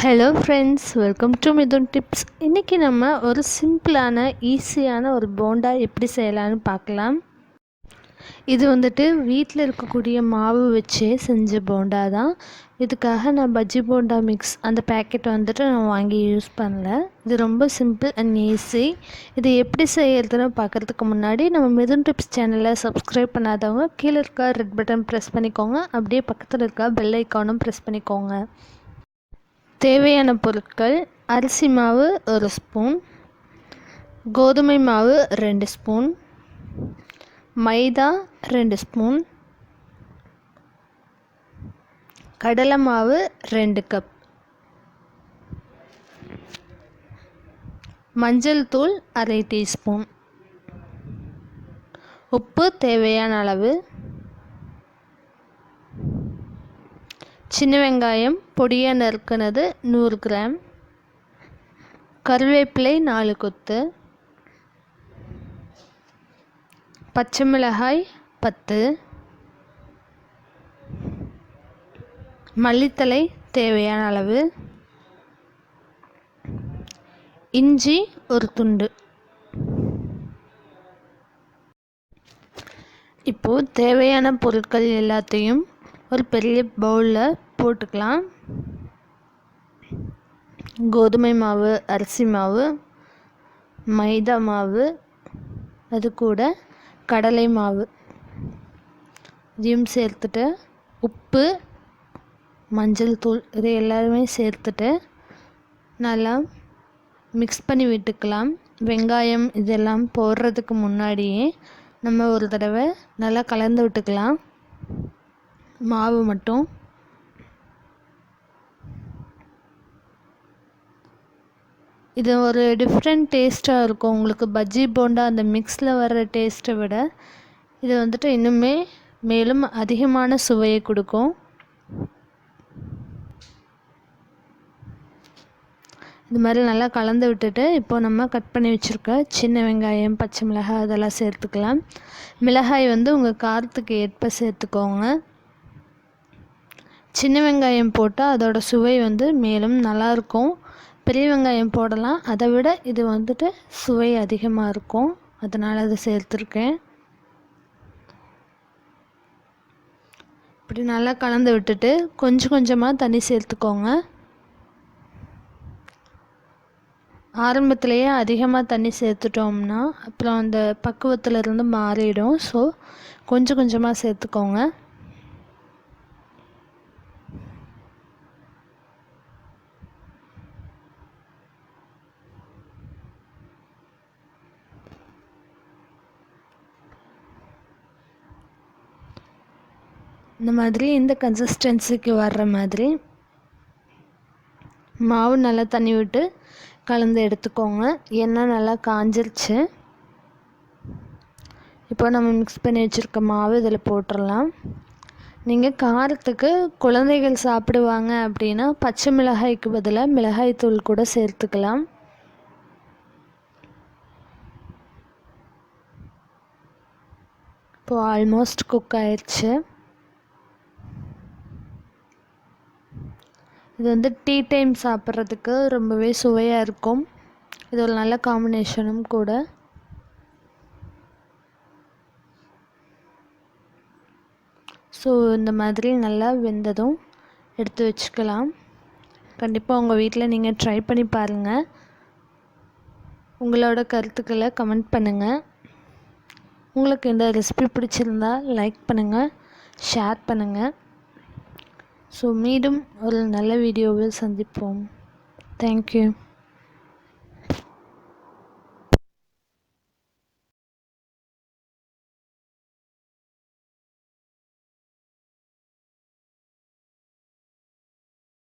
Hello friends, welcome to Mithuntips. இன்றைக்கி நம்ம ஒரு சிம்பிளான ஈஸியான ஒரு போண்டா எப்படி செய்யலான்னு பார்க்கலாம். இது வந்துட்டு வீட்டில் இருக்கக்கூடிய மாவு வச்சே செஞ்ச போண்டா தான். இதுக்காக நான் பஜ்ஜி போண்டா மிக்ஸ் அந்த பேக்கெட் வந்துட்டு நான் வாங்கி யூஸ் பண்ணல. இது ரொம்ப சிம்பிள் அண்ட் ஈஸி. இது எப்படி செய்யறதுன்னு பார்க்குறதுக்கு முன்னாடி நம்ம Mithuntips சேனலை சப்ஸ்கிரைப் பண்ணாதவங்க கீழே இருக்க ரெட் பட்டன் ப்ரெஸ் பண்ணிக்கோங்க. அப்படியே பக்கத்தில் இருக்க பெல் ஐக்கானும் ப்ரெஸ் பண்ணிக்கோங்க. தேவையான பொருட்கள்: அரிசி மாவு 1 ஸ்பூன், கோதுமை மாவு 2 ஸ்பூன், மைதா 2 ஸ்பூன், கடலை மாவு 2 கப், மஞ்சள் தூள் 1/2 டீஸ்பூன், உப்பு தேவையான அளவு, சின்ன வெங்காயம் பொடியாக நறுக்குனது 100 கிராம், கருவேப்பிலை 4 கொத்து, பச்சை மிளகாய் 10, மல்லித்தழை தேவையான அளவு, இஞ்சி 1 துண்டு. இப்போது தேவையான பொருட்கள் எல்லாத்தையும் ஒரு பெரிய பவுலில் போட்டுக்கலாம். கோதுமை மாவு, அரிசி மாவு, மைதா மாவு, அது கூட கடலை மாவு இதையும் சேர்த்துட்டு, உப்பு, மஞ்சள் தூள் இது எல்லாருமே சேர்த்துட்டு நல்லா மிக்ஸ் பண்ணி விட்டுக்கலாம். வெங்காயம் இதெல்லாம் போடுறதுக்கு முன்னாடியே நம்ம ஒரு தடவை நல்லா கலந்து விட்டுக்கலாம். மாவு மட்டும் இது ஒரு டிஃப்ரெண்ட் டேஸ்ட்டாக இருக்கும். உங்களுக்கு பஜ்ஜி போண்டா அந்த மிக்ஸில் வர்ற டேஸ்ட்டை விட இது வந்துட்டு இன்னுமே மேலும் அதிகமான சுவையை கொடுக்கும். இது மாதிரி நல்லா கலந்து விட்டுட்டு இப்போ நம்ம கட் பண்ணி வச்சுருக்க சின்ன வெங்காயம், பச்சை மிளகாய் அதெல்லாம் சேர்த்துக்கலாம். மிளகாய் உங்கள் காரத்துக்கு ஏற்ப சேர்த்துக்கோங்க. சின்ன வெங்காயம் போட்டால் அதோட சுவை மேலும் நல்லாயிருக்கும். பெரிய வெங்காயம் போடலாம், அதை விட இது வந்துட்டு சுவை அதிகமாக இருக்கும், அதனால் அதை சேர்த்துருக்கேன். இப்படி நல்லா கலந்து விட்டுட்டு கொஞ்சம் கொஞ்சமாக தண்ணி சேர்த்துக்கோங்க. ஆரம்பத்திலேயே அதிகமாக தண்ணி சேர்த்துட்டோம்னா அப்புறம் அந்த பக்குவத்திலிருந்து மாறிடும். ஸோ கொஞ்சம் கொஞ்சமாக சேர்த்துக்கோங்க. இந்த மாதிரி இந்த கன்சிஸ்டன்சிக்கு வர்ற மாதிரி மாவு நல்லா தண்ணி விட்டு கலந்து எடுத்துக்கோங்க. எண்ணெய் நல்லா காஞ்சிருச்சு. இப்போ நம்ம மிக்ஸ் பண்ணி வச்சுருக்க மாவு இதில் போட்டுடலாம். நீங்கள் காரத்துக்கு குழந்தைகள் சாப்பிடுவாங்க அப்படின்னா பச்சை மிளகாய்க்கு பதிலாக மிளகாய் தூள் கூட சேர்த்துக்கலாம். இப்போது ஆல்மோஸ்ட் குக் ஆயிடுச்சு. இது டீ டைம் சாப்பிட்றதுக்கு ரொம்பவே சுவையாக இருக்கும். இது ஒரு நல்ல காம்பினேஷனும் கூட. ஸோ இந்த மாதிரி நல்லா வெந்ததும் எடுத்து வச்சுக்கலாம். கண்டிப்பாக உங்கள் வீட்டில் நீங்கள் ட்ரை பண்ணி பாருங்கள். உங்களோட கருத்துக்களை கமெண்ட் பண்ணுங்கள். உங்களுக்கு இந்த ரெசிபி பிடிச்சிருந்தா லைக் பண்ணுங்கள், ஷேர் பண்ணுங்கள். ஸோ மீண்டும் ஒரு நல்ல வீடியோவில் சந்திப்போம். தேங்க்யூ.